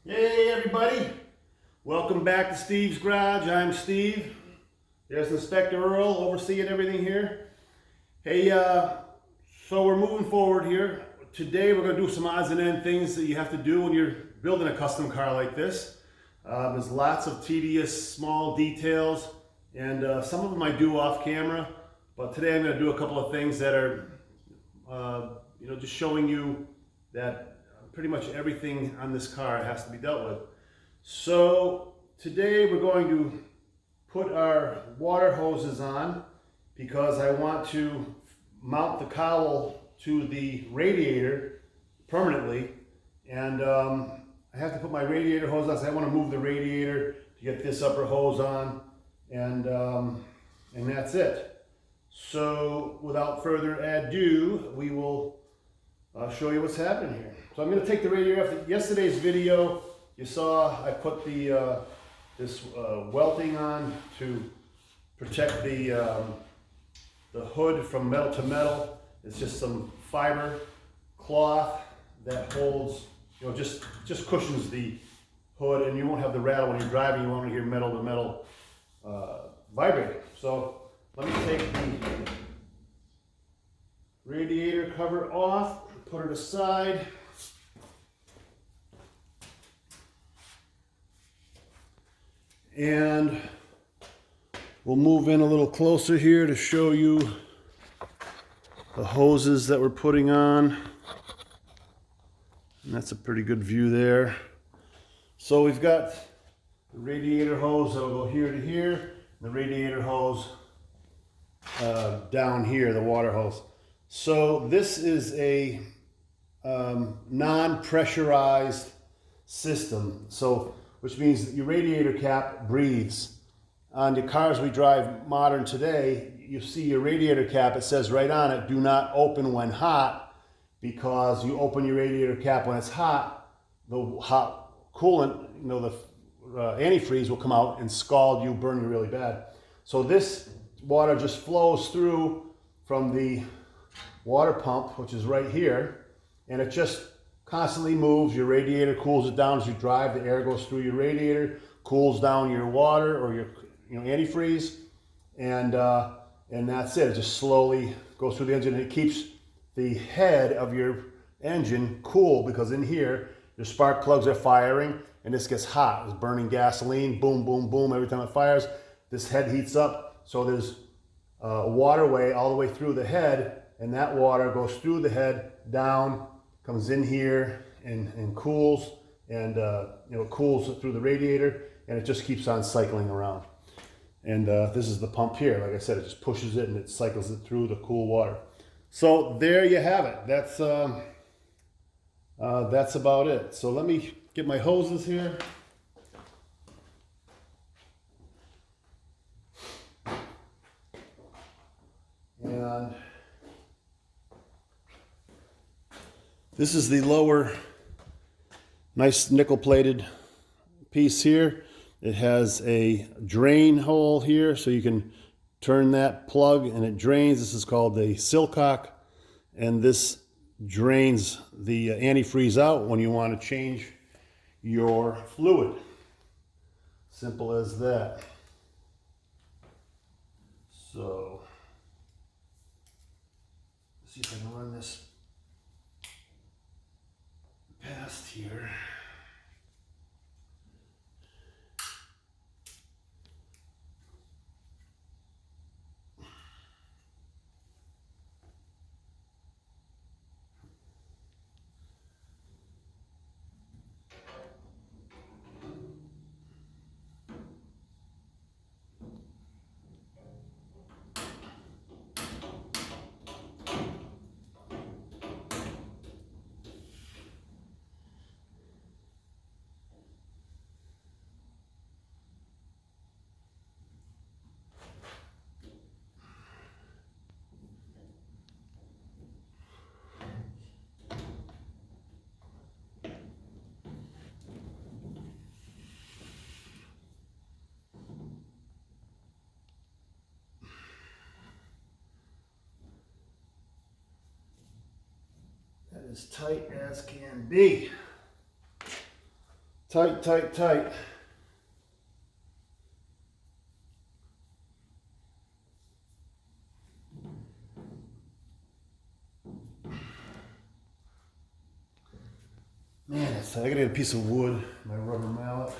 Hey everybody, welcome back to Steve's Garage. I'm Steve. There's Inspector Earl overseeing everything here. Hey, so we're moving forward here. Today we're going to do some odds and end things that you have to do when you're building a custom car like this. There's lots of tedious small details, and some of them I do off camera, but today I'm going to do a couple of things that are just showing you that pretty much everything on this car has to be dealt with. So today we're going to put our water hoses on because I want to mount the cowl to the radiator permanently, and I have to put my radiator hose on, so I want to move the radiator to get this upper hose on, and that's it. So without further ado, we will show you what's happening here. So I'm going to take the radiator off. Yesterday's video, you saw I put the this welting on to protect the hood from metal to metal. It's just some fiber cloth that holds, just cushions the hood, and you won't have the rattle when you're driving. You won't hear metal to metal vibrating. So let me take the radiator cover off, put it aside. And we'll move in a little closer here to show you the hoses that we're putting on. And that's a pretty good view there. So we've got the radiator hose that will go here to here, and the radiator hose down here, the water hose. So this is a non-pressurized system, which means that your radiator cap breathes. On the cars we drive modern today, you see your radiator cap, it says right on it, do not open when hot, because you open your radiator cap when it's hot, the hot coolant, the antifreeze will come out and scald you, burn you really bad. So this water just flows through from the water pump, which is right here, and it just constantly moves. Your radiator cools it down as you drive. The air goes through your radiator, cools down your water or your antifreeze, and that's it. It just slowly goes through the engine, and it keeps the head of your engine cool, because in here your spark plugs are firing and this gets hot. It's burning gasoline, boom, boom, boom. Every time it fires, this head heats up. So there's a waterway all the way through the head, and that water goes through the head, down, comes in here and cools, and it cools through the radiator, and it just keeps on cycling around. And this is the pump here. Like I said, it just pushes it and it cycles it through the cool water. So there you have it. That's about it. So let me get my hoses here. And this is the lower, nice nickel plated piece here. It has a drain hole here, so you can turn that plug and it drains. This is called the Silcock, and this drains the antifreeze out when you want to change your fluid. Simple as that. So let's see if I can run this past here. As tight as can be. Tight, tight, tight. Man, that's tight. I gotta get a piece of wood, my rubber mallet.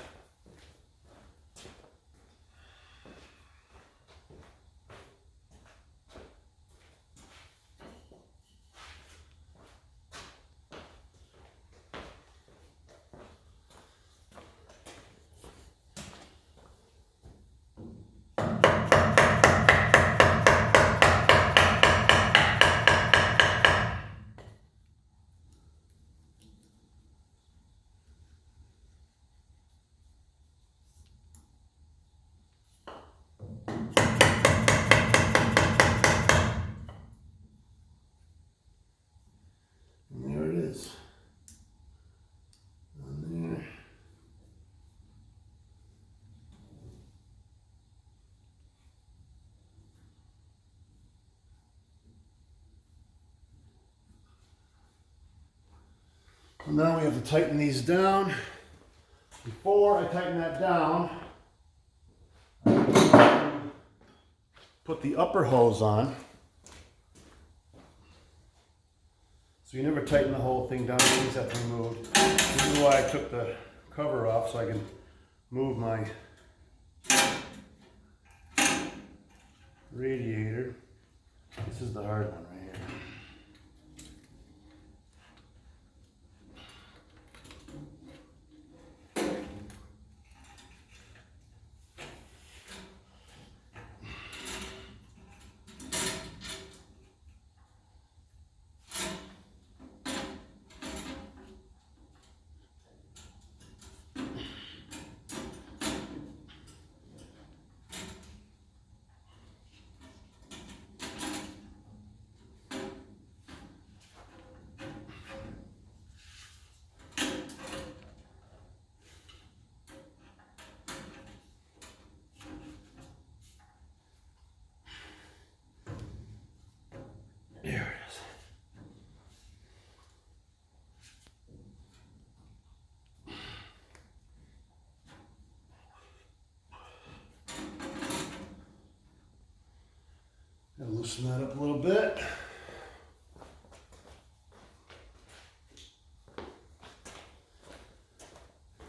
Now we have to tighten these down. Before I tighten that down, put the upper hose on. So you never tighten the whole thing down, things have to be moved. This is why I took the cover off, so I can move my radiator. This is the hard one right here. There it is. Gotta loosen that up a little bit.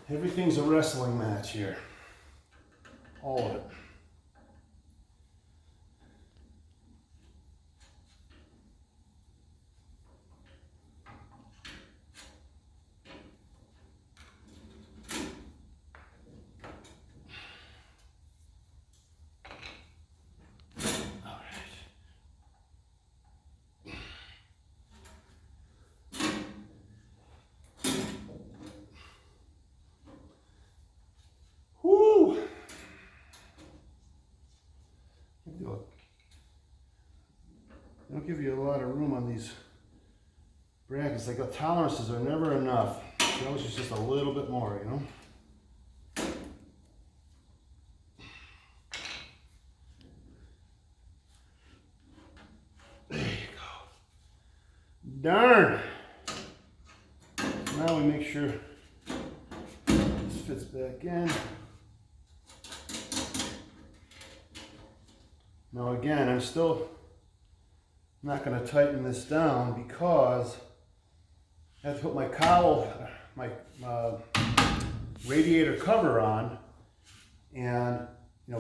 Everything's a wrestling match here. All of it. They don't give you a lot of room on these brackets. Like the tolerances are never enough. You always use just a little bit more, you know? There you go. Darn! Now we make sure this fits back in. Now again, I'm still not going to tighten this down because I have to put my cowl, my radiator cover on, and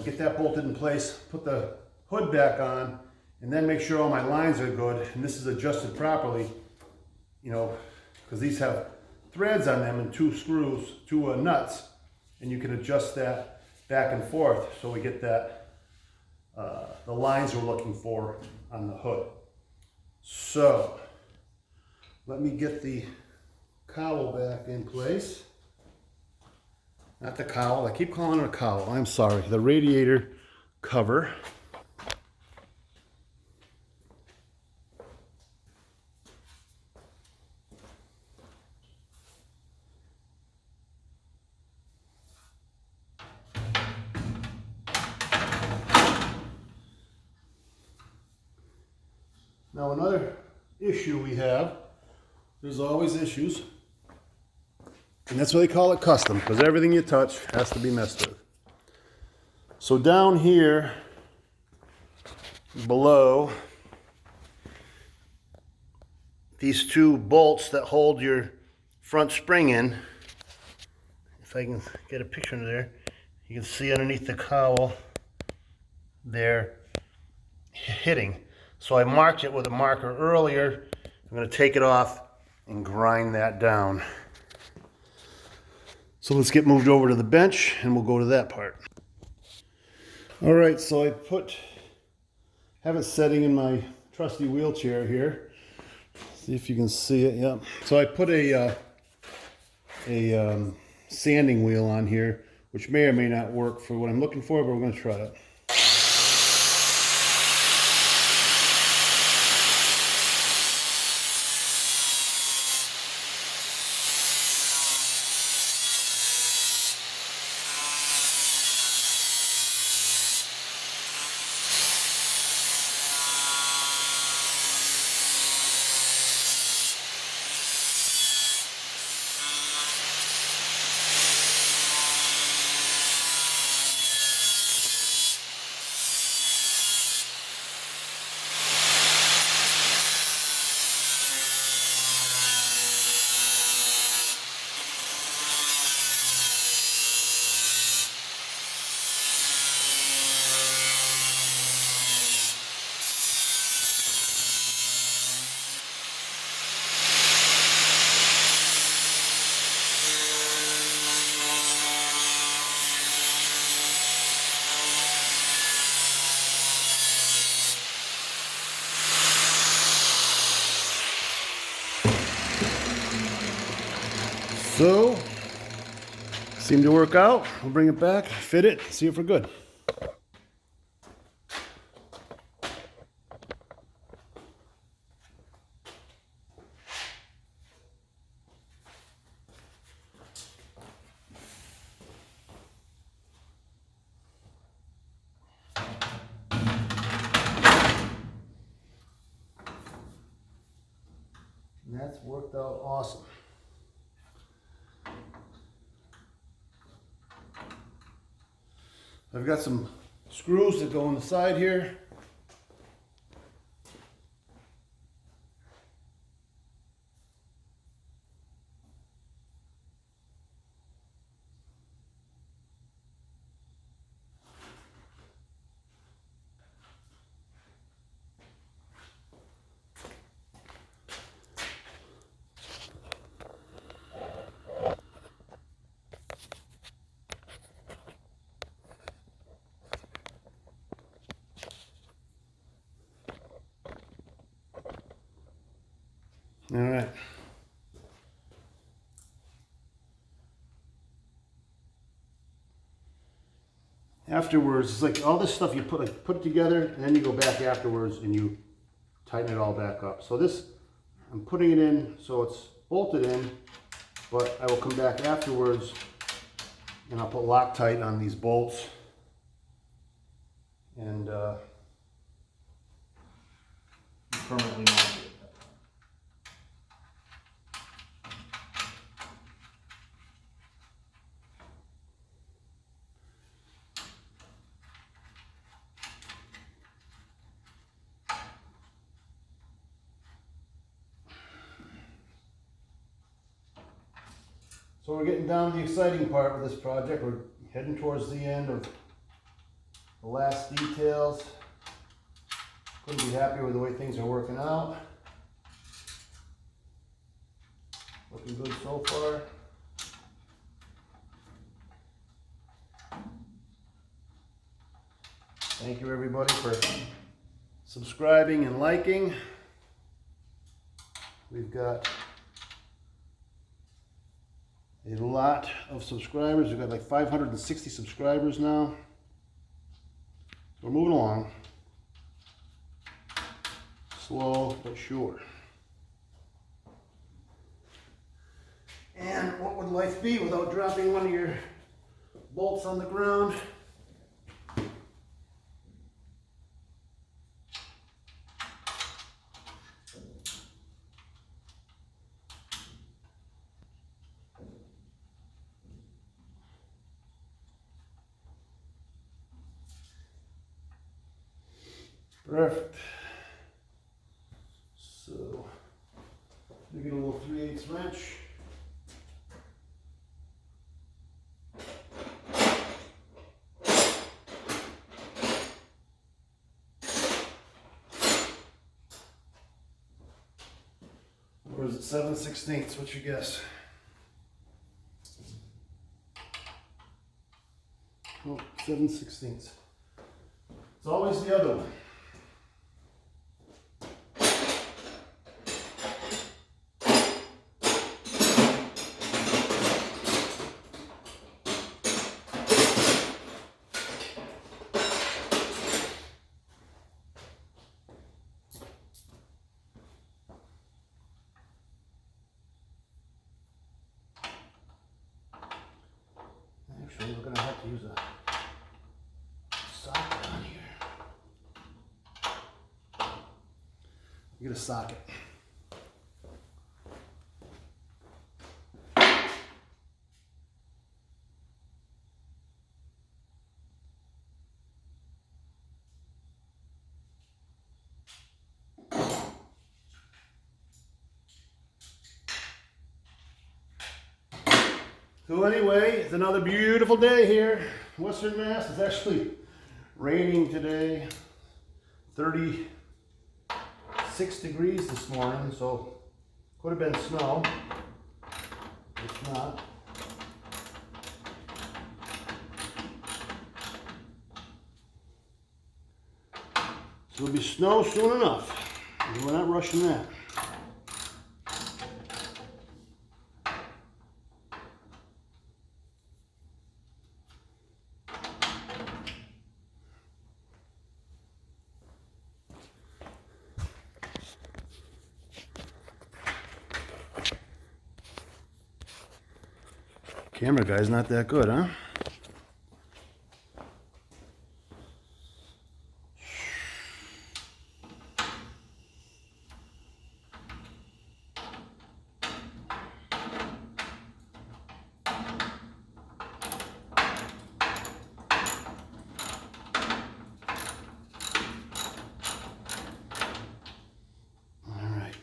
get that bolted in place, put the hood back on, and then make sure all my lines are good and this is adjusted properly, because these have threads on them and two screws, two nuts, and you can adjust that back and forth so we get that the lines we're looking for on the hood. So let me get the cowl back in place. Not the cowl, I keep calling it a cowl, I'm sorry, the radiator cover. Now another issue we have, there's always issues, And that's why they call it custom, because everything you touch has to be messed with. So down here below, these two bolts that hold your front spring in, if I can get a picture of there, you can see underneath the cowl they're hitting. So I marked it with a marker earlier. I'm going to take it off and grind that down. So let's get moved over to the bench and we'll go to that part. All right, so I have it setting in my trusty wheelchair here. See if you can see it. Yep. So I put a sanding wheel on here, which may or may not work for what I'm looking for, but we're going to try it. So, seemed to work out. We'll bring it back, fit it, see if we're good. And that's worked out awesome. I've got some screws that go on the side here. All right. Afterwards, it's like all this stuff you put it together, and then you go back afterwards and you tighten it all back up. So this, I'm putting it in so it's bolted in, but I will come back afterwards and I'll put Loctite on these bolts and permanently mount it. So we're getting down to the exciting part of this project. We're heading towards the end of the last details. Couldn't be happier with the way things are working out. Looking good so far. Thank you everybody for subscribing and liking. We've got a lot of subscribers. We've got like 560 subscribers now. We're moving along. Slow but sure. And what would life be without dropping one of your bolts on the ground? Perfect. So, we get a little 3/8 wrench. Or is it 7/16? What's your guess? Oh, 7/16. It's always the other one. Actually, we're going to have to use a socket on here. Get a socket. So anyway, it's another beautiful day here in Western Mass. It's actually raining today. 36 degrees this morning, so could have been snow. It's not. So it'll be snow soon enough. We're not rushing that. Camera guy's not that good, huh? All right.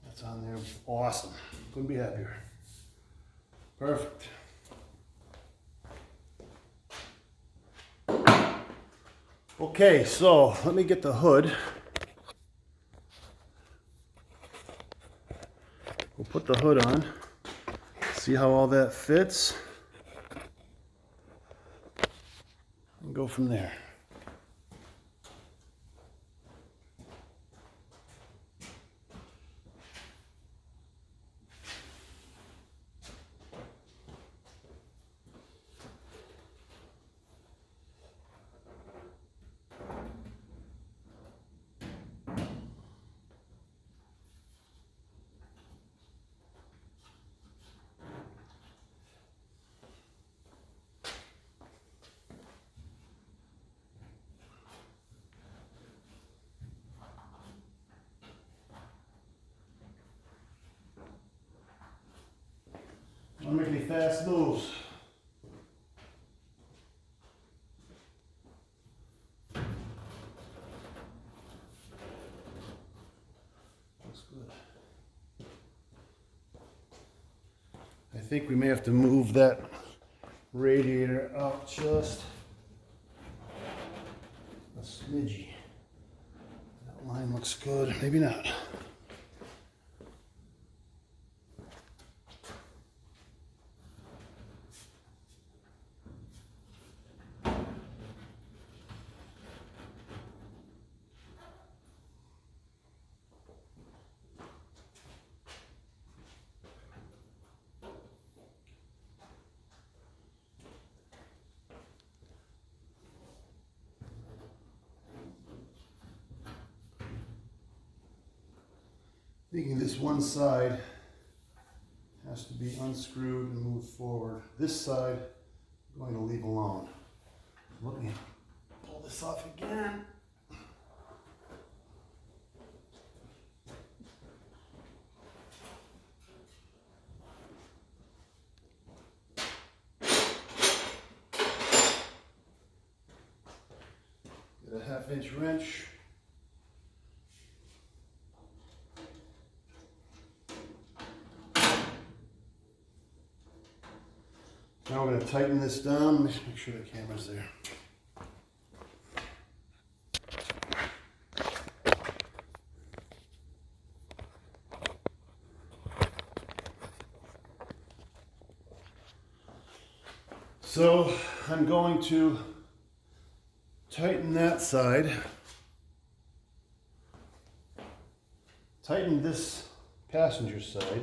That's on there. Awesome. Couldn't be happier. Perfect. Okay, so let me get the hood. We'll put the hood on. See how all that fits. And go from there. Don't make any fast moves. Looks good. I think we may have to move that radiator out just a smidgy. That line looks good. Maybe not. Thinking this one side has to be unscrewed and moved forward. This side I'm going to leave alone. Let me pull this off again. 1/2-inch wrench. Now we're going to tighten this down. Let me make sure the camera's there. So I'm going to tighten that side. Tighten this passenger side.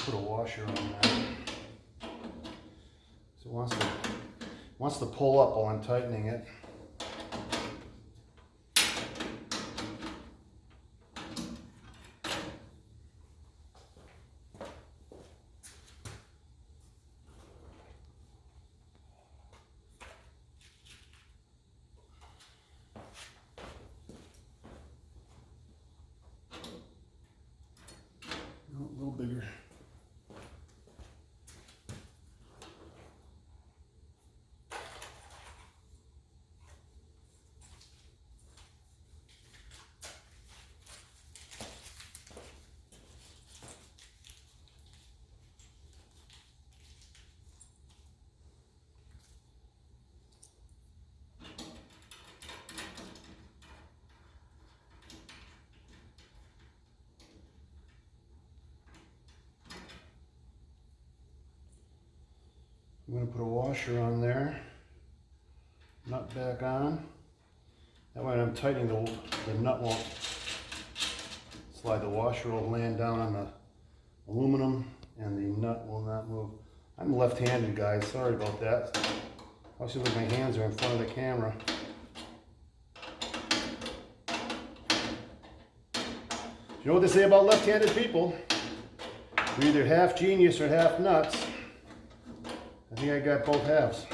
Put a washer on that. So it wants to pull up while I'm tightening it. A little bigger. I'm going to put a washer on there, nut back on. That way when I'm tightening, the nut won't slide. The washer will land down on the aluminum and the nut will not move. I'm left-handed, guys, sorry about that. I always feel like my hands are in front of the camera. You know what they say about left-handed people? You're either half genius or half nuts. I think I got both halves.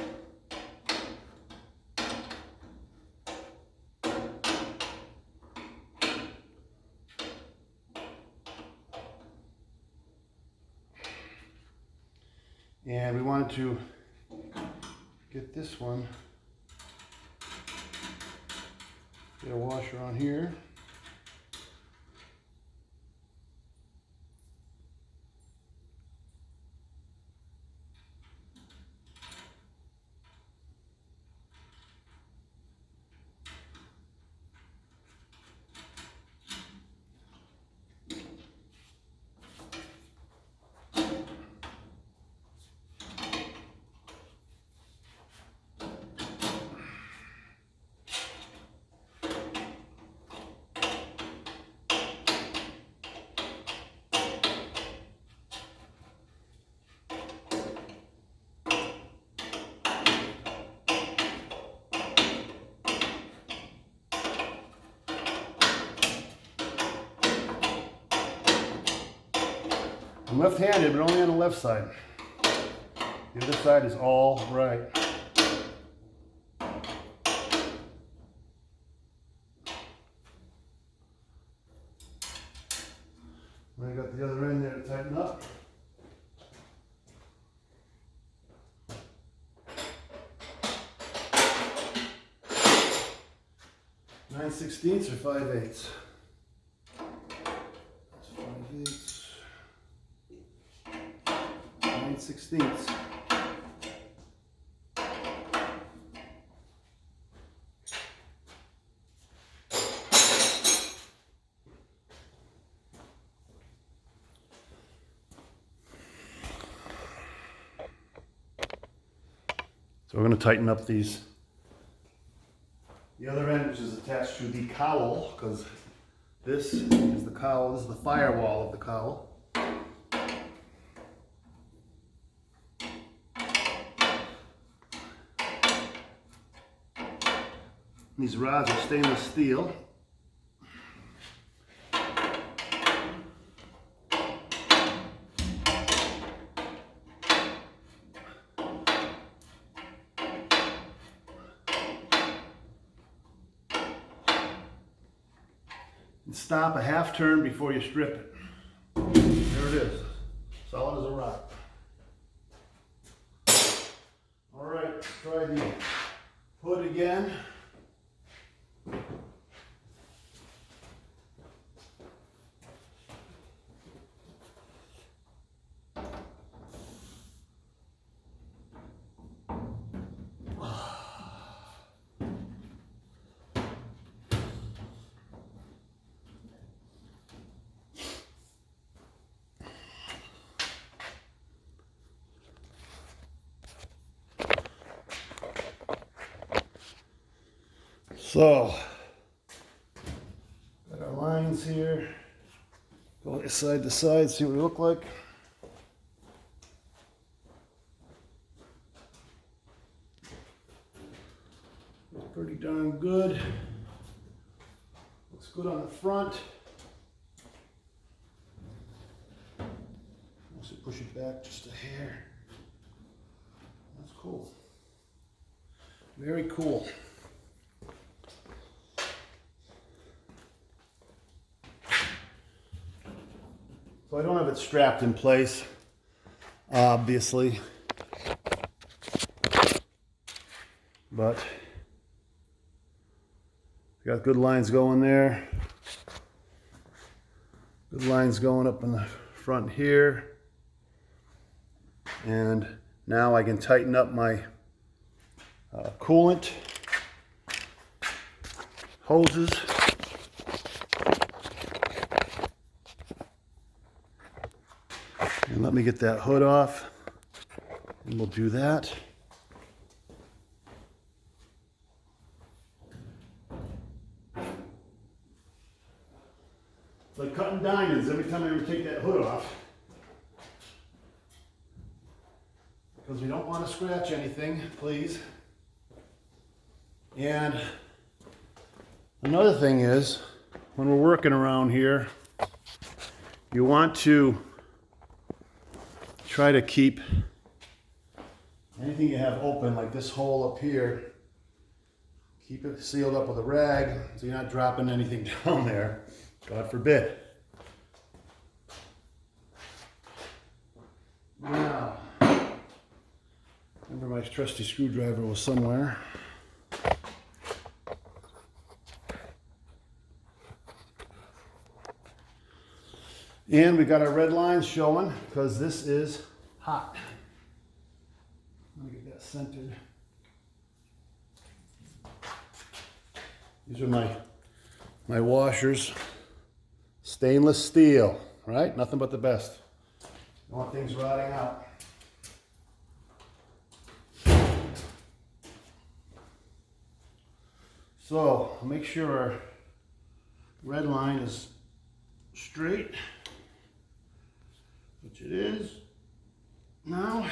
And we wanted to get this one, get a washer on here. I'm left-handed, but only on the left side. The other side is all right. I got the other end there to tighten up. Nine 16ths or 5/8. That's 5/8. 9/16. So we're going to tighten up the other end, which is attached to the cowl, because this is the cowl, this is the firewall of the cowl. These rods are stainless steel. And stop a half turn before you strip it. There it is, solid as a rock. All right, let's try the hood again. So, got our lines here. Go side to side, see what we look like. Looks pretty darn good. Looks good on the front. Also push it back just a hair. That's cool. Very cool. So I don't have it strapped in place, obviously, but got good lines going there. Good lines going up in the front here. And now I can tighten up my coolant hoses. And let me get that hood off, and we'll do that. It's like cutting diamonds every time I ever take that hood off. Because we don't want to scratch anything, please. And another thing is, when we're working around here, you want to try to keep anything you have open, like this hole up here, keep it sealed up with a rag so you're not dropping anything down there, God forbid. Now, remember my trusty screwdriver was somewhere. And we got our red lines showing because this is hot. Let me get that centered. These are my washers. Stainless steel, right? Nothing but the best. Don't want things rotting out. So make sure our red line is straight, which it is. Now,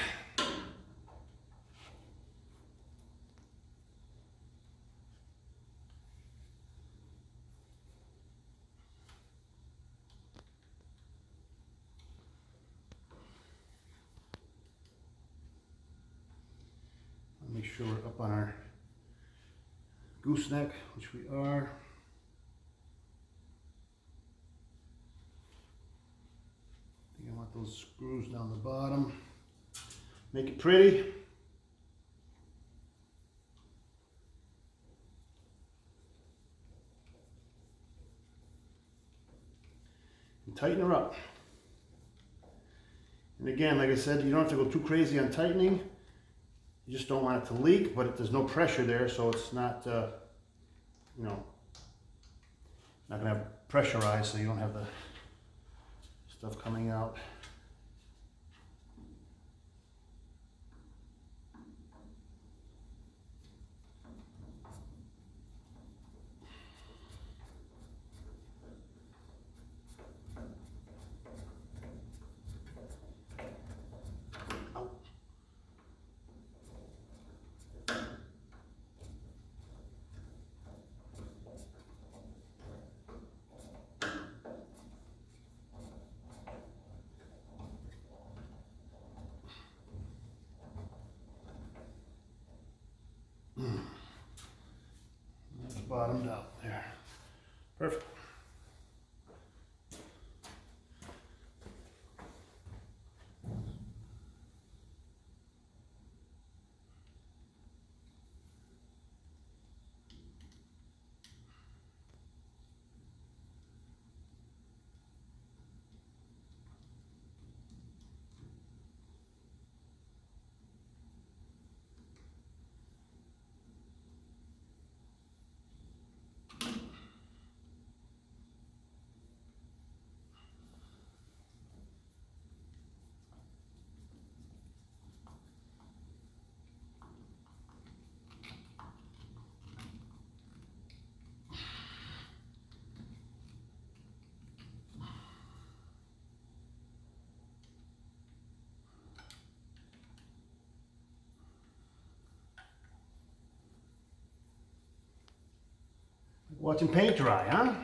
make sure we're up on our gooseneck, which we are. I think I want those screws down the bottom. Make it pretty. And tighten her up. And again, like I said, you don't have to go too crazy on tightening. You just don't want it to leak, but there's no pressure there, so it's not, you know, not gonna have pressurized, so you don't have the stuff coming out. Watching paint dry, huh?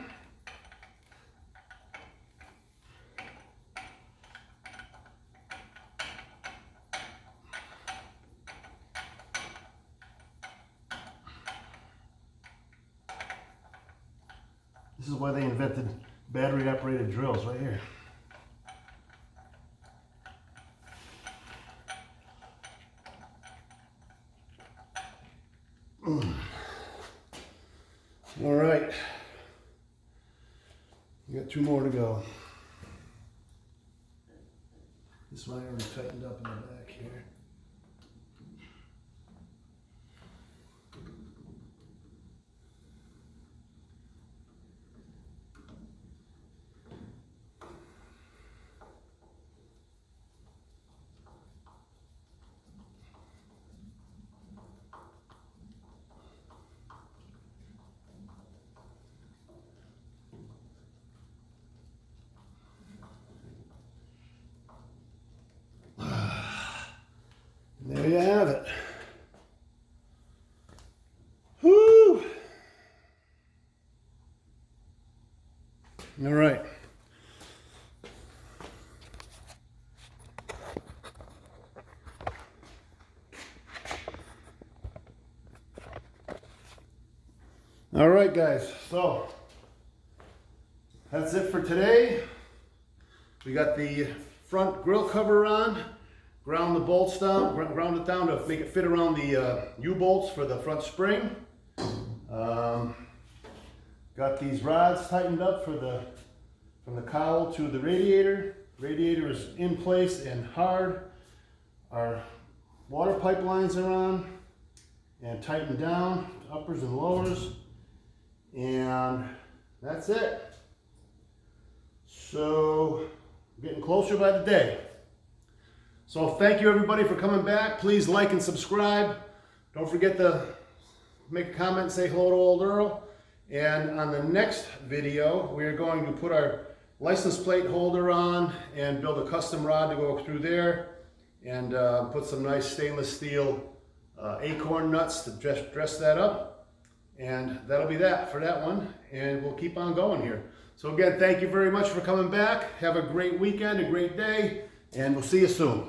This is why they invented battery operated drills right here. All right, we got 2 more to go. This one I already tightened up in the back here. There you have it. Whoo! All right. All right, guys. So that's it for today. We got the front grill cover on. Ground the bolts down, ground it down to make it fit around the U-bolts for the front spring. Got these rods tightened up for from the cowl to the radiator. Radiator is in place and hard. Our water pipelines are on and tightened down, uppers and lowers. And that's it. So getting closer by the day. So thank you everybody for coming back. Please like and subscribe. Don't forget to make a comment and say hello to old Earl. And on the next video, we're going to put our license plate holder on and build a custom rod to go through there and put some nice stainless steel acorn nuts to dress that up. And that'll be that for that one. And we'll keep on going here. So again, thank you very much for coming back. Have a great weekend, a great day, and we'll see you soon.